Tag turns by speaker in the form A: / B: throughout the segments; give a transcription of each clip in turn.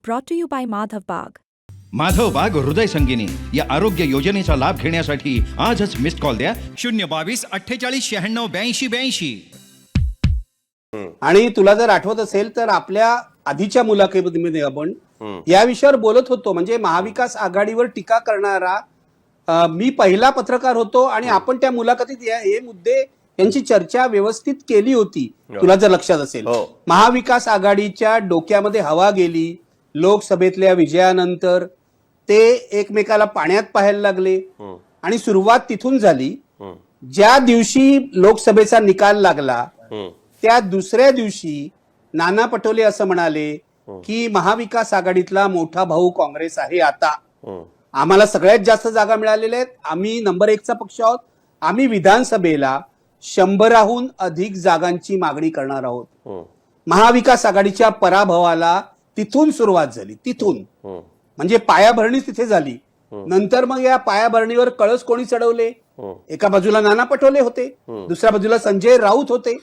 A: brought to you by Madhav Bagh.
B: Madhav बाग हृदय संगिनी या आरोग्य योजनेचा लाभ घेण्यासाठी आजच मिस्ड कॉल द्या 022-48-96-82-82.
C: आणि तुला जर आठवत असेल तर आपल्या आधीच्या मुलाखतीमध्ये आपण या विषयावर बोलत होतो. म्हणजे महाविकास आघाडीवर टीका करणारा मी पहिला पत्रकार होतो आणि आपण त्या मुलाखतीत हे मुद्दे यांची चर्चा व्यवस्थित केली होती. तुला जर लक्षात असेल, महाविकास आघाडीच्या डोक्यामध्ये हवा गेली. लोकसभेतल्या विजयानंतर ते एकमेकाला पाण्यात पाहायला लागले आणि सुरुवात तिथून झाली. ज्या दिवशी लोकसभेचा निकाल लागला त्या दुसऱ्या दिवशी नाना पटोले असं म्हणाले की महाविकास आघाडीतला मोठा भाऊ काँग्रेस आहे. आता आम्हाला सगळ्यात जास्त जागा मिळालेल्या आहेत, आम्ही नंबर 1 चा पक्ष आहोत, आम्ही विधानसभेला 100हून अधिक जागांची मागणी करणार आहोत. महाविकास आघाडीच्या पराभवाला तिथून सुरुवात झाली. तिथून म्हणजे पायाभरणी तिथे झाली. नंतर मग या पायाभरणीवर कळस कोणी चढवले? एका बाजूला नाना पटोले होते, दुसऱ्या बाजूला संजय राऊत होते.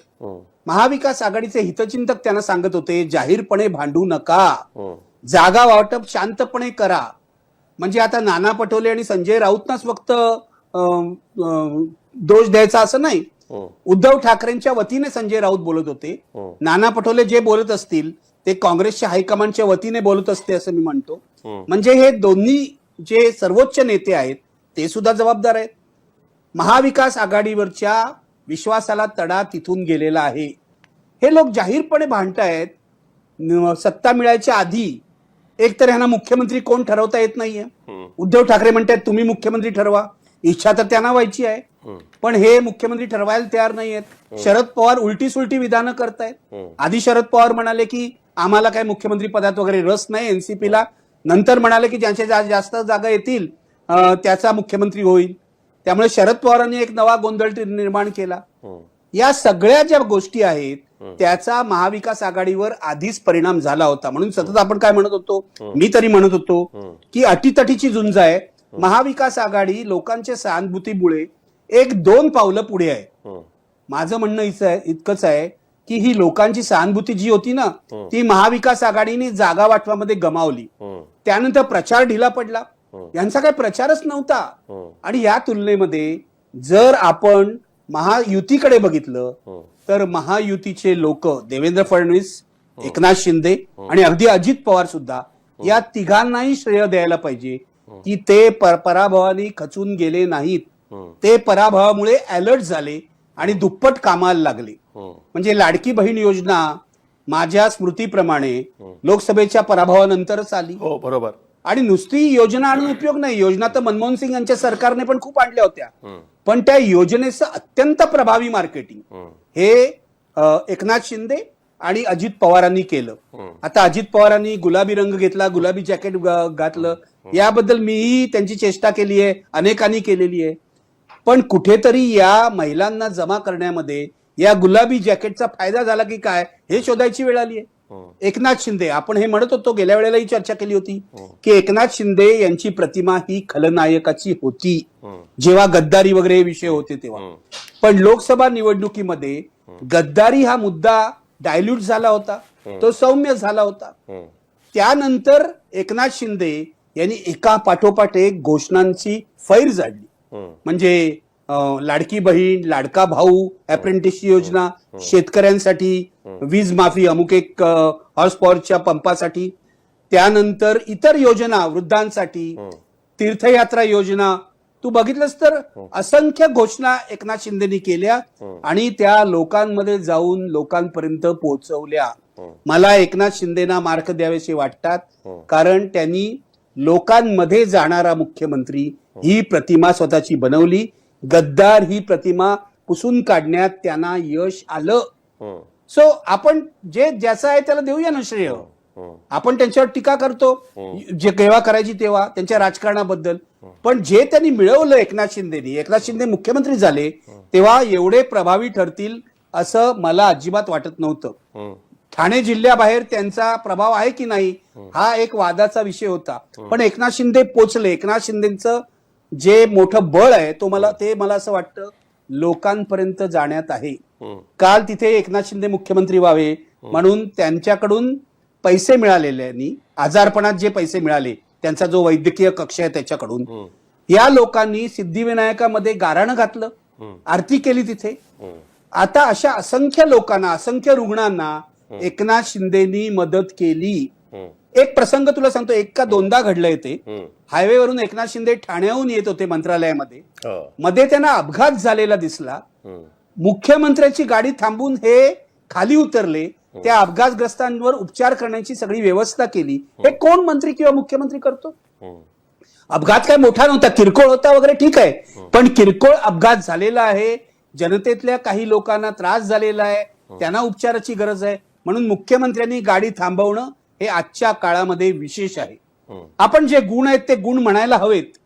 C: महाविकास आघाडीचे हितचिंतक त्यांना सांगत होते जाहीरपणे भांडू नका, जागा वाटप शांतपणे करा. म्हणजे आता नाना पटोले आणि संजय राऊतनाच फक्त दोष द्यायचा असं नाही. उद्धव ठाकरेंच्या वतीने संजय राऊत बोलत होते. नाना पटोले जे बोलत असतील ते काँग्रेसच्या हायकमांडच्या वतीने बोलत असते असं मी म्हणतो. म्हणजे हे दोन्ही जे सर्वोच्च नेते आहेत ते सुद्धा जबाबदार आहेत. महाविकास आघाडीवरच्या विश्वासाला तडा तिथून गेलेला आहे. हे लोक जाहीरपणे भांडतायत. सत्ता मिळायच्या आधी एकतर यांना मुख्यमंत्री कोण ठरवता येत नाहीये. उद्धव ठाकरे म्हणतात तुम्ही मुख्यमंत्री ठरवा. इच्छा तर त्यांना व्हायची आहे, पण हे मुख्यमंत्री ठरवायला तयार नाहीयेत. शरद पवार उलटी सुलटी विधानं करतायत. आधी शरद पवार म्हणाले की आम्हाला काय मुख्यमंत्री पदात वगैरे रस नाही एनसीपीला. नंतर म्हणाले की ज्यांच्या जास्त जागा येतील त्याचा मुख्यमंत्री होईल. त्यामुळे शरद पवारांनी एक नवा गोंधळ निर्माण केला. या सगळ्या ज्या गोष्टी आहेत त्याचा महाविकास आघाडीवर आधीच परिणाम झाला होता. म्हणून सतत आपण काय म्हणत होतो, मी तरी म्हणत होतो की अटीतटीची झुंज आहे. महाविकास आघाडी लोकांच्या सहानुभूतीमुळे 1-2 पावलं पुढे आहे. माझं म्हणणं इतकंच आहे की ही लोकांची सहानुभूती जी होती ना ती महाविकास आघाडीने जागा वाटवामध्ये गमावली. त्यानंतर प्रचार ढिला पडला. यांचा काही प्रचारच नव्हता. आणि या तुलनेमध्ये जर आपण महायुतीकडे बघितलं तर महायुतीचे लोक देवेंद्र फडणवीस, एकनाथ शिंदे आणि अगदी अजित पवार सुद्धा या तिघांनाही श्रेय द्यायला पाहिजे की ते पराभवाने खचून गेले नाहीत. ते पराभवामुळे अलर्ट झाले आणि दुप्पट कामाला लागले. म्हणजे लाडकी बहीण योजना माझ्या स्मृतीप्रमाणे लोकसभेच्या पराभवानंतरच आली.
D: हो बरोबर.
C: आणि नुसती योजना आणून उपयोग नाही. योजना तर मनमोहन सिंग यांच्या सरकारने पण खूप आणल्या होत्या, पण त्या योजनेचं अत्यंत प्रभावी मार्केटिंग हे एकनाथ शिंदे आणि अजित पवारांनी केलं. आता अजित पवारांनी गुलाबी रंग घेतला, गुलाबी जॅकेट घातलं, याबद्दल मीही त्यांची चेष्टा केली आहे, अनेकांनी केलेली आहे. पण कुठेतरी या महिलांना जमा करण्यामध्ये या गुलाबी जॅकेटचा फायदा झाला की काय हे शोधायची वेळ आली आहे. एकनाथ शिंदे, आपण हे म्हणत होतो, गेल्या वेळेलाही चर्चा केली होती की एकनाथ शिंदे यांची प्रतिमा ही खलनायकाची होती जेव्हा गद्दारी वगैरे विषय होते तेव्हा. पण लोकसभा निवडणुकीमध्ये गद्दारी हा मुद्दा डायल्यूट झाला होता, तो सौम्य झाला होता. त्यानंतर एकनाथ शिंदे यांनी एका पाठोपाठ एक घोषणांची फैर झाडली. म्हणजे लाडकी बहीण, लाडका भाऊ, अप्रेंटिस योजना, शेतकऱ्यांसाठी वीज माफी अमुक एक हॉर्स पॉवरच्या पंपासाठी, त्यानंतर इतर योजना वृद्धांसाठी, तीर्थयात्रा योजना. तू बघितलंस तर असंख्य घोषणा एकनाथ शिंदेनी केल्या आणि त्या लोकांमध्ये जाऊन लोकांपर्यंत पोहोचवल्या. मला एकनाथ शिंदेना मार्क द्यावेसे वाटतात, कारण त्यांनी लोकांमध्ये जाणारा मुख्यमंत्री ही प्रतिमा स्वतःची बनवली. गद्दार ही प्रतिमा पुसून काढण्यात त्यांना यश आलं. सो आपण जे ज्याचं आहे त्याला देऊया ना श्रेय. आपण त्यांच्यावर टीका करतो जे केव्हा करायची तेव्हा त्यांच्या राजकारणाबद्दल, पण जे त्यांनी मिळवलं एकनाथ शिंदे मुख्यमंत्री झाले तेव्हा एवढे प्रभावी ठरतील असं मला अजिबात वाटत नव्हतं. ठाणे जिल्ह्याबाहेर त्यांचा प्रभाव आहे की नाही हा एक वादाचा विषय होता, पण एकनाथ शिंदे पोचले. एकनाथ शिंदेचं जे मोठं बळ आहे ते मला असं वाटतं लोकांपर्यंत जाण्यात आहे. काल तिथे एकनाथ शिंदे मुख्यमंत्री व्हावे म्हणून त्यांच्याकडून पैसे मिळालेल्यांनी, आजारपणात जे पैसे मिळाले, त्यांचा जो वैद्यकीय कक्ष आहे त्याच्याकडून, या लोकांनी सिद्धिविनायकामध्ये गाराणं घातलं, आरती केली तिथे. आता अशा असंख्य लोकांना, असंख्य रुग्णांना एकनाथ शिंदेनी मदत केली. एक प्रसंग तुला सांगतो, एक का दोनदा घडलंय ते. हायवेवरून एकनाथ शिंदे ठाण्याहून येत होते मंत्रालयामध्ये, मध्ये त्यांना अपघात झालेला दिसला. मुख्यमंत्र्यांची गाडी थांबून हे खाली उतरले, त्या अपघातग्रस्तांवर उपचार करण्याची सगळी व्यवस्था केली. हे कोण मंत्री किंवा मुख्यमंत्री करतो? अपघात काय मोठा नव्हता, किरकोळ होता वगैरे, ठीक आहे, पण किरकोळ अपघात झालेला आहे, जनतेतल्या काही लोकांना त्रास झालेला आहे, त्यांना उपचाराची गरज आहे, म्हणून मुख्यमंत्र्यांनी गाडी थांबवणं हे आजच्या काळामध्ये विशेष आहे. आपण जे गुण आहेत ते गुण म्हणायला हवेत.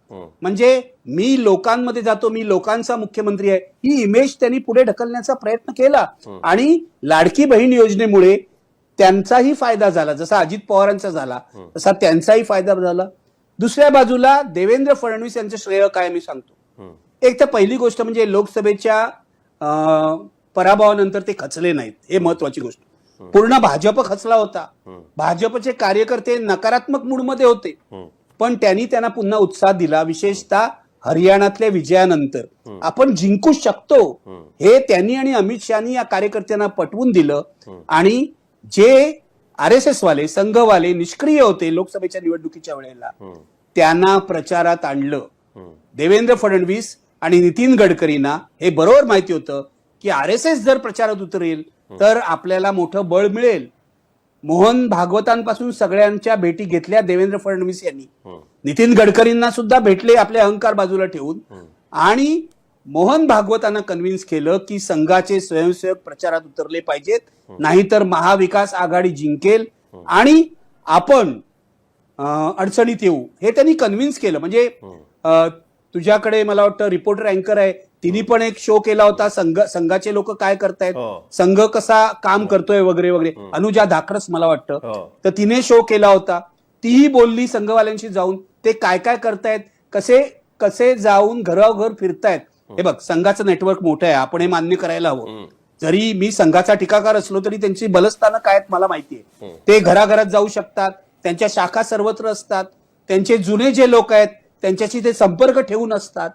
C: म्हणजे मी लोकांमध्ये जातो, मी लोकांचा मुख्यमंत्री आहे, ही इमेज त्यांनी पुढे ढकलण्याचा प्रयत्न केला. आणि लाडकी बहीण योजनेमुळे त्यांचाही फायदा झाला, जसा अजित पवारांचा झाला तसा त्यांचाही फायदा झाला. दुसऱ्या बाजूला देवेंद्र फडणवीस यांचं श्रेय काय मी सांगतो. एक तर पहिली गोष्ट म्हणजे लोकसभेच्या पराभवानंतर ते खचले नाहीत, हे महत्वाची गोष्ट. पूर्ण भाजप खचला होता, भाजपचे कार्यकर्ते नकारात्मक मूडमध्ये होते, पण त्यांना पुन्हा उत्साह दिला. विशेषतः हरियाणातल्या विजयानंतर आपण जिंकू शकतो हे त्यांनी आणि अमित शहानी या कार्यकर्त्यांना पटवून दिलं. आणि जे RSS वाले, संघवाले निष्क्रिय होते लोकसभेच्या निवडणुकीच्या वेळेला, त्यांना प्रचारात आणलं. देवेंद्र फडणवीस आणि नितीन गडकरींना हे बरोबर माहिती होतं की RSS जर प्रचारात उतरेल तर आपल्याला मोठं बळ मिळेल. मोहन भागवतांपासून सगळ्यांच्या भेटी घेतल्या देवेंद्र फडणवीस यांनी. नितीन गडकरींना सुद्धा भेटले आपले अहंकार बाजूला ठेवून, आणि मोहन भागवतांना कन्व्हिन्स केलं की संघाचे स्वयंसेवक प्रचारात उतरले पाहिजेत, नाहीतर महाविकास आघाडी जिंकेल आणि आपण अडचणीत येऊ, हे त्यांनी कन्व्हिन्स केलं. म्हणजे तुझ्याकडे मला वाटतं रिपोर्टर अँकर आहे, तिने पण एक शो केला होता, संघाचे लोक काय करतायत, संघ कसा काम करतोय वगैरे वगैरे. अनुजा धाकरस मला वाटतं, तर तिने शो केला होता. तीही बोलली संघवाल्यांशी जाऊन, ते काय काय करतायत, कसे कसे जाऊन घरोघर फिरतायत. हे बघ, संघाचं नेटवर्क मोठं आहे, आपण हे मान्य करायला हवं. जरी मी संघाचा टीकाकार असलो तरी त्यांची बलस्थानं काय आहेत मला माहितीये. ते घराघरात जाऊ शकतात, त्यांच्या शाखा सर्वत्र असतात, त्यांचे जुने जे लोक आहेत त्यांच्याशी ते संपर्क ठेवून असतात.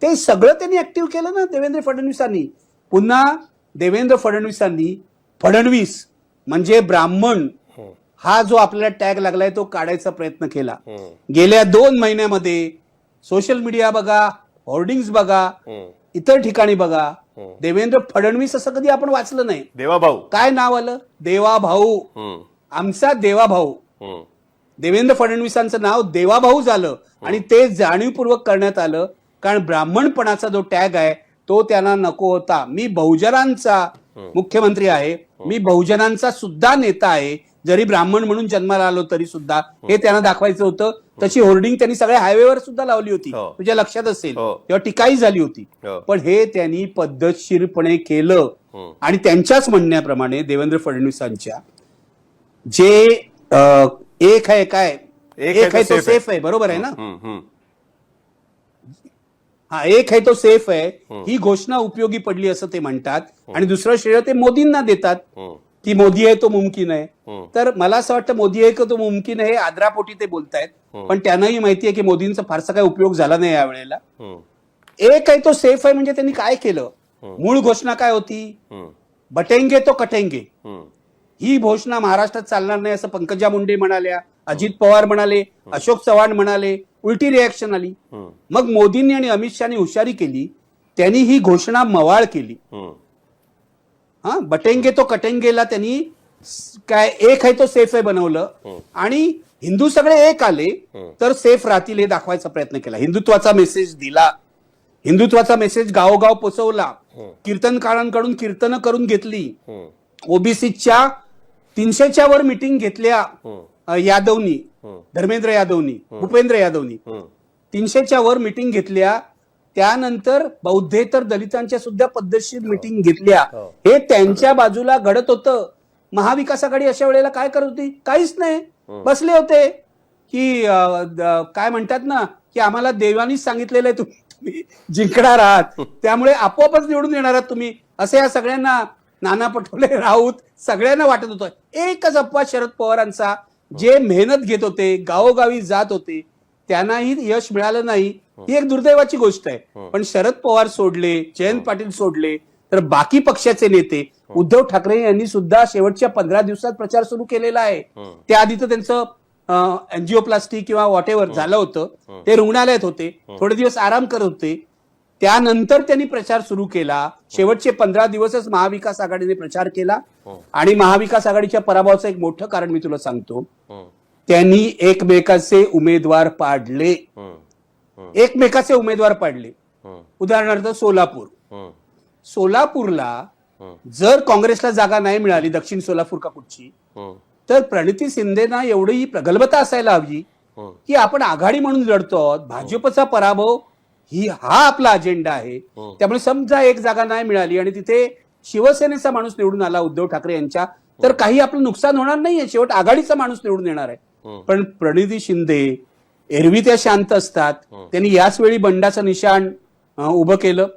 C: ते सगळं त्यांनी ऍक्टिव्ह केलं ना देवेंद्र फडणवीसांनी. पुन्हा देवेंद्र फडणवीसांनी फडणवीस म्हणजे ब्राह्मण हा जो आपल्याला टॅग लागलाय तो काढायचा प्रयत्न केला. गेल्या 2 महिन्यामध्ये सोशल मीडिया बघा, होर्डिंग्स बघा, इतर ठिकाणी बघा, देवेंद्र फडणवीस असं कधी आपण वाचलं नाही.
A: देवाभाऊ
C: काय नाव आलं? देवाभाऊ, आमचा देवाभाऊ. देवेंद्र फडणवीसांचं नाव देवाभाऊ झालं आणि ते जाणीवपूर्वक करण्यात आलं, कारण ब्राह्मणपणाचा जो टॅग आहे तो त्यांना नको होता. मी बहुजनांचा मुख्यमंत्री आहे, मी बहुजनांचा सुद्धा नेता आहे, जरी ब्राह्मण म्हणून जन्माला आलो तरी सुद्धा, हे त्यांना दाखवायचं होतं. तशी होर्डिंग त्यांनी सगळ्या हायवेवर सुद्धा लावली होती, तुझ्या लक्षात असेल, तेव्हा टीकाही झाली होती. पण हे त्यांनी पद्धतशीरपणे केलं. आणि त्यांच्याच म्हणण्याप्रमाणे देवेंद्र फडणवीसांच्या जे एक आहे काय, एक आहे तो सेफ आहे, बरोबर आहे ना? हा, एक आहे तो सेफ आहे, ही घोषणा उपयोगी पडली असं ते म्हणतात. आणि दुसरं श्रेय ते मोदींना देतात की मोदी आहे तो मुमकिन आहे. तर मला असं वाटतं मोदी आहे तो मुमकिन आहे आदरापोटी ते बोलतायत, पण त्यांनाही माहिती आहे की मोदींचा फारसा काही उपयोग झाला नाही यावेळेला. एक आहे तो सेफ आहे म्हणजे त्यांनी काय केलं, मूळ घोषणा काय होती, बटेंगे तो कटेंगे. ही घोषणा महाराष्ट्रात चालणार नाही असं पंकजा मुंडे म्हणाल्या, अजित पवार म्हणाले, अशोक चव्हाण म्हणाले, उलटी रिॲक्शन आली. मग मोदींनी आणि अमित शहानी हुशारी केली, त्यांनी ही घोषणा मवाळ केली. हा, बटेंगे तो कटेंगेला त्यांनी काय एक आहे तो सेफ आहे बनवलं, आणि हिंदू सगळे एक आले तर सेफ राहतील हे दाखवायचा प्रयत्न केला. हिंदुत्वाचा मेसेज दिला, हिंदुत्वाचा मेसेज गावोगाव पोचवला, कीर्तनकारांकडून कीर्तनं करून घेतली, ओबीसीच्या 300च्या वर मिटिंग घेतल्या यादवनी, धर्मेंद्र यादवनी, भूपेंद्र यादवनी 300च्या वर मिटिंग घेतल्या. त्यानंतर बौद्धेतर दलितांच्या सुद्धा पद्धतशीर मिटिंग घेतल्या. हे त्यांच्या बाजूला घडत होतं. महाविकास आघाडी अशा वेळेला काय करत होती? काहीच नाही, बसले होते की काय म्हणतात ना की आम्हाला देवानीच सांगितलेलं आहे तुम्ही जिंकणार आहात, त्यामुळे आपोआपच निवडून येणार आहात तुम्ही, असे या सगळ्यांना नाना पटोले, राऊत सगळ्यांना वाटत होतं एकच अपवाद शरद पवारांचा, जे मेहनत घेत होते, गावोगावी जात होते, त्यांनाही यश मिळालं नाही. ही एक दुर्दैवाची गोष्ट आहे. पण शरद पवार सोडले, जयंत पाटील सोडले, तर बाकी पक्षाचे नेते उद्धव ठाकरे यांनी सुद्धा शेवटच्या 15 दिवसात प्रचार सुरू केलेला आहे. त्याआधी तर त्यांचं एन्जिओप्लास्टी किंवा व्हॉट एव्हर झालं होतं, ते रुग्णालयात होते, थोडे दिवस आराम करत होते. त्यानंतर त्यांनी प्रचार सुरू केला. शेवटचे 15 दिवसच महाविकास आघाडीने प्रचार केला. आणि महाविकास आघाडीच्या पराभवाचं एक मोठं कारण मी तुला सांगतो, त्यांनी एकमेकाचे उमेदवार पाडले. एकमेकाचे उमेदवार पाडले. उदाहरणार्थ सोलापूरला जर काँग्रेसला जागा नाही मिळाली, दक्षिण सोलापूर का कुठची, तर प्रणिती शिंदेना एवढी प्रगल्भता असायला हवी की आपण आघाडी म्हणून लढतो आहोत, भाजपचा पराभव हा आपला अजेंडा आहे. त्यामुळे समजा एक जागा नाही मिळाली आणि तिथे शिवसेनेचा माणूस निवडून आला उद्धव ठाकरे यांच्या, तर काही आपलं नुकसान होणार नाहीये, शेवट आघाडीचा माणूस निवडून येणार आहे. पण प्रणिती शिंदे एरवी त्या शांत असतात, त्यांनी याच वेळी बंडाचं निशाण उभं केलं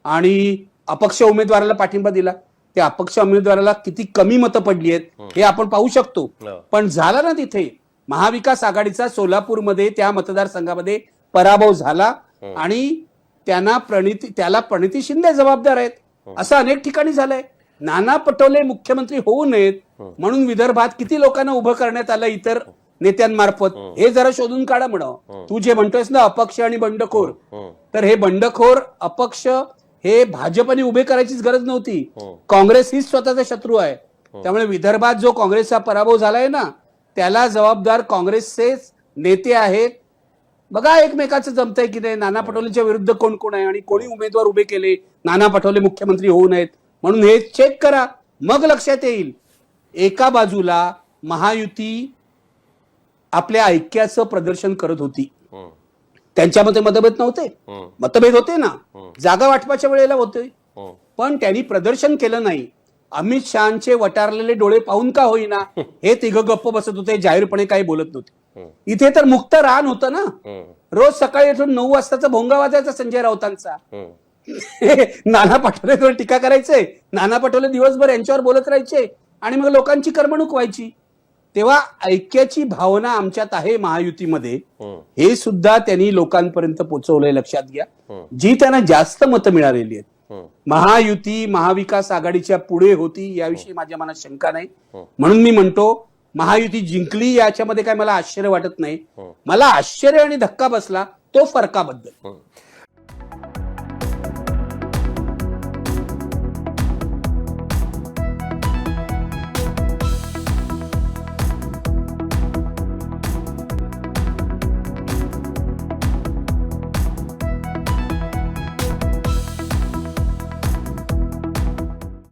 C: आणि अपक्ष उमेदवाराला पाठिंबा दिला. त्या अपक्ष उमेदवाराला किती कमी मतं पडली आहेत हे आपण पाहू शकतो. पण झाला ना तिथे महाविकास आघाडीचा सोलापूरमध्ये त्या मतदारसंघामध्ये पराभव झाला आणि त्याला प्रणिती शिंदे जबाबदार आहेत. असं अनेक ठिकाणी झालंय. नाना पटोले मुख्यमंत्री होऊ नयेत म्हणून विदर्भात किती लोकांना उभं करण्यात आलं इतर नेत्यांमार्फत, हे जरा शोधून काढा म्हणावं. तू जे म्हणतोयस ना अपक्ष आणि बंडखोर, तर हे बंडखोर अपक्ष हे भाजपने उभे करायचीच गरज नव्हती. काँग्रेस हीच स्वतःचा शत्रू आहे. त्यामुळे विदर्भात जो काँग्रेसचा पराभव झालाय ना, त्याला जबाबदार काँग्रेसचे नेते आहेत. बघा एकमेकाचं जमतंय की नाही, नाना पटोलेच्या विरुद्ध कोण कोण आहे आणि कोणी उमेदवार उभे केले नाना पटोले मुख्यमंत्री होऊ नयेत म्हणून, हे चेक करा, मग लक्षात येईल. एका बाजूला महायुती आपल्या ऐक्याचं प्रदर्शन करत होती, त्यांच्यामध्ये मतभेद नव्हते, मतभेद होते ना, जागा वाटपाच्या वेळेला होते, पण त्यांनी प्रदर्शन केलं नाही. अमित शहाचे वटारलेले डोळे पाहून का होईना हे तिघं गप्प बसत होते, जाहीरपणे काही बोलत नव्हते. इथे तर मुक्त रान होतं ना, रोज सकाळी उठून 9 वाजताचा भोंगा वाजायचा संजय राऊतांचा. नाना पटोलेवर टीका करायचे, नाना पटोले दिवसभर यांच्यावर बोलत राहायचे आणि मग लोकांची करमणूक व्हायची. तेव्हा ऐक्याची भावना आमच्यात आहे महायुतीमध्ये, हे सुद्धा त्यांनी लोकांपर्यंत पोहोचवलंय. लक्षात घ्या, जी त्यांना जास्त मतं मिळालेली आहेत. महायुती महाविकास आघाडीच्या पुढे होती याविषयी माझ्या मनात शंका नाही. म्हणून मी म्हणतो महायुती जिंकली याच्यामध्ये काय मला आश्चर्य वाटत नाही. मला आश्चर्य आणि धक्का बसला तो फरकाबद्दल.